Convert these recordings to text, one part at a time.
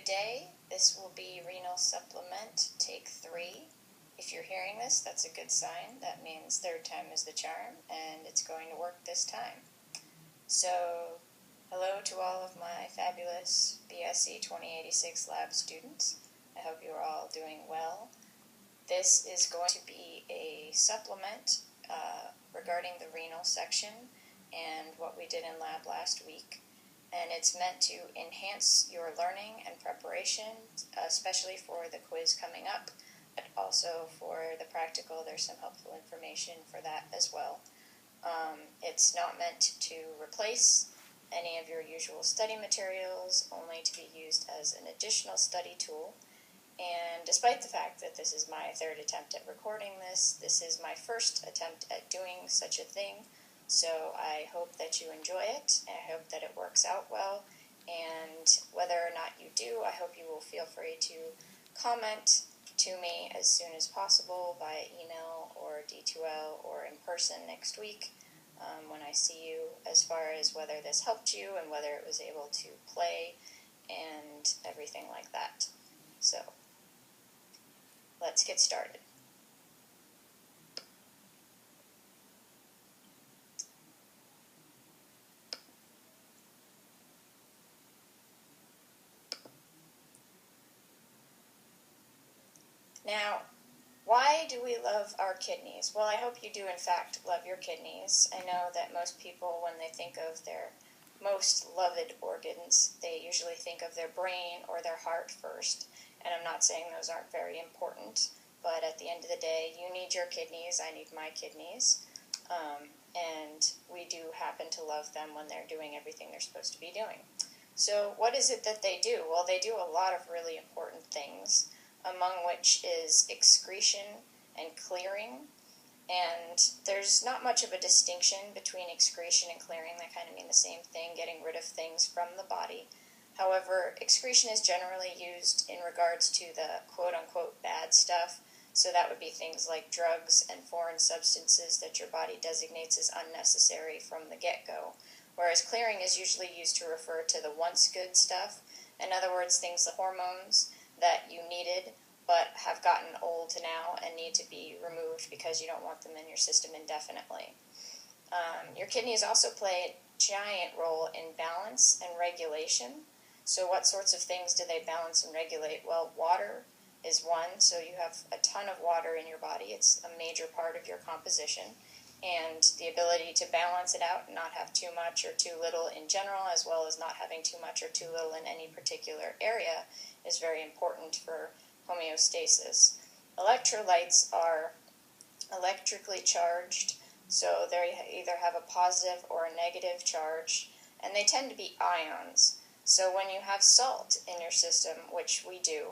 Good day. This will be Renal Supplement, Take 3. If you're hearing this, that's a good sign. That means third time is the charm, and it's going to work this time. So, hello to all of my fabulous BSc 2086 lab students. I hope you are all doing well. This is going to be a supplement regarding the renal section and what we did in lab last week. And it's meant to enhance your learning and preparation, especially for the quiz coming up, but also for the practical. There's some helpful information for that as well. It's not meant to replace any of your usual study materials, only to be used as an additional study tool. And despite the fact that this is my third attempt at recording this, this is my first attempt at doing such a thing. So I hope that you enjoy it, and I hope that it works out well, and whether or not you do, I hope you will feel free to comment to me as soon as possible via email or D2L or in person next week when I see you, as far as whether this helped you and whether it was able to play and everything like that. So let's get started. Now, why do we love our kidneys? Well, I hope you do in fact love your kidneys. I know that most people, when they think of their most loved organs, they usually think of their brain or their heart first. And I'm not saying those aren't very important, but at the end of the day, you need your kidneys, I need my kidneys. And we do happen to love them when they're doing everything they're supposed to be doing. So what is it that they do? Well, they do a lot of really important things, among which is excretion and clearing. And there's not much of a distinction between excretion and clearing. They kind of mean the same thing, getting rid of things from the body. However, excretion is generally used in regards to the quote-unquote bad stuff. So that would be things like drugs and foreign substances that your body designates as unnecessary from the get-go. Whereas clearing is usually used to refer to the once good stuff. In other words, things like hormones that you needed but have gotten old now and need to be removed because you don't want them in your system indefinitely. Your kidneys also play a giant role in balance and regulation. So what sorts of things do they balance and regulate? Well, water is one, so you have a ton of water in your body. It's a major part of your composition. And the ability to balance it out and not have too much or too little in general, as well as not having too much or too little in any particular area, is very important for homeostasis. Electrolytes are electrically charged, so they either have a positive or a negative charge, and they tend to be ions. So when you have salt in your system, which we do,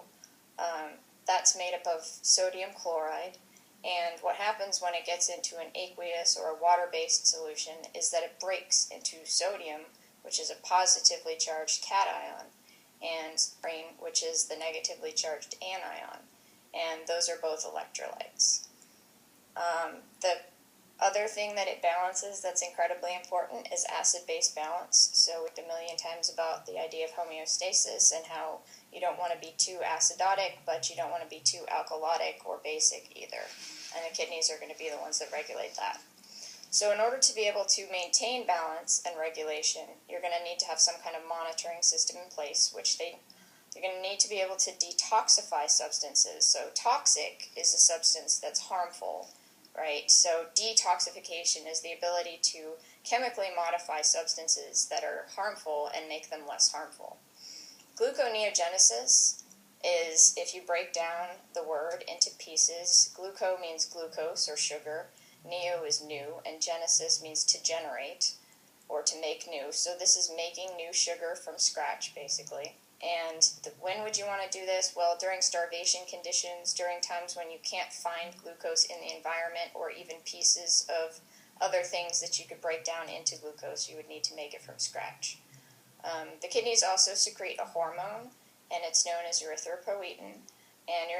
that's made up of sodium chloride. And what happens when it gets into an aqueous or a water-based solution is that it breaks into sodium, which is a positively charged cation, and chlorine, which is the negatively charged anion. And those are both electrolytes. The other thing that it balances that's incredibly important is acid-base balance. So we've talked a million times about the idea of homeostasis and how you don't want to be too acidotic, but you don't want to be too alkalotic or basic either. And the kidneys are going to be the ones that regulate that. So in order to be able to maintain balance and regulation, you're going to need to have some kind of monitoring system in place, which you're going to need to be able to detoxify substances. So toxic is a substance that's harmful, right? So detoxification is the ability to chemically modify substances that are harmful and make them less harmful. Gluconeogenesis is, if you break down the word into pieces, gluco means glucose or sugar, neo is new, and genesis means to generate or to make new. So this is making new sugar from scratch, basically. And when would you want to do this? Well, during starvation conditions, during times when you can't find glucose in the environment, or even pieces of other things that you could break down into glucose, you would need to make it from scratch. The kidneys also secrete a hormone, and it's known as erythropoietin. And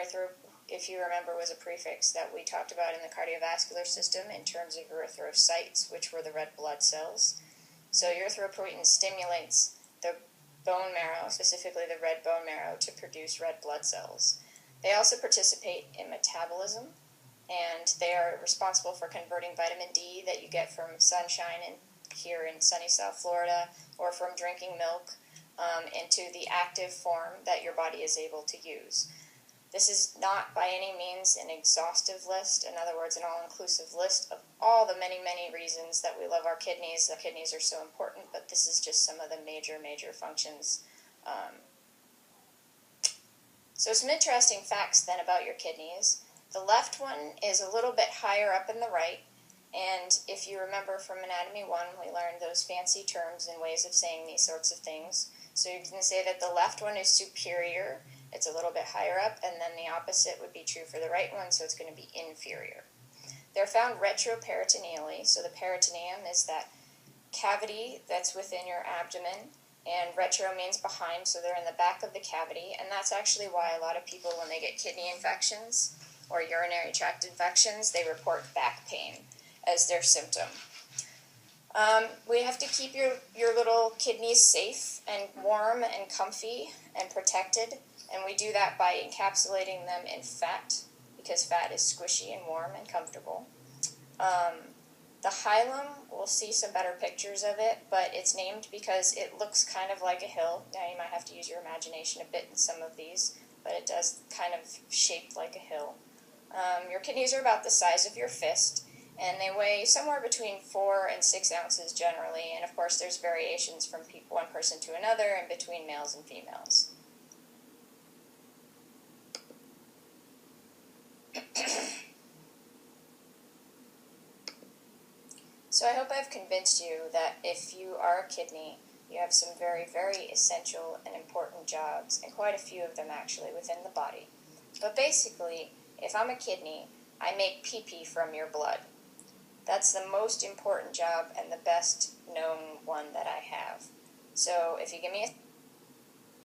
if you remember, was a prefix that we talked about in the cardiovascular system in terms of erythrocytes, which were the red blood cells. So erythropoietin stimulates the bone marrow, specifically the red bone marrow, to produce red blood cells. They also participate in metabolism, and they are responsible for converting vitamin D that you get from sunshine here in sunny South Florida, or from drinking milk, into the active form that your body is able to use. This is not by any means an exhaustive list, in other words, an all-inclusive list of all the many, many reasons that we love our kidneys. The kidneys are so important, but this is just some of the major functions. So some interesting facts then about your kidneys. The left one is a little bit higher up in the right, and if you remember from Anatomy 1, we learned those fancy terms and ways of saying these sorts of things. So you can say that the left one is superior, it's a little bit higher up, and then the opposite would be true for the right one, so it's going to be inferior. They're found retroperitoneally, so the peritoneum is that cavity that's within your abdomen, and retro means behind, so they're in the back of the cavity, and that's actually why a lot of people, when they get kidney infections or urinary tract infections, they report back pain as their symptom. We have to keep your little kidneys safe and warm and comfy and protected, and we do that by encapsulating them in fat, because fat is squishy and warm and comfortable. The hilum, we'll see some better pictures of it, but it's named because it looks kind of like a hill. Now you might have to use your imagination a bit in some of these, but it does kind of shape like a hill. Your kidneys are about the size of your fist, and they weigh somewhere between 4 and 6 ounces generally, and of course there's variations from one person to another and between males and females. So I hope I've convinced you that if you are a kidney, you have some very essential and important jobs, and quite a few of them actually within the body. But basically, if I'm a kidney, I make pee-pee from your blood. That's the most important job and the best known one that I have. So if you give me a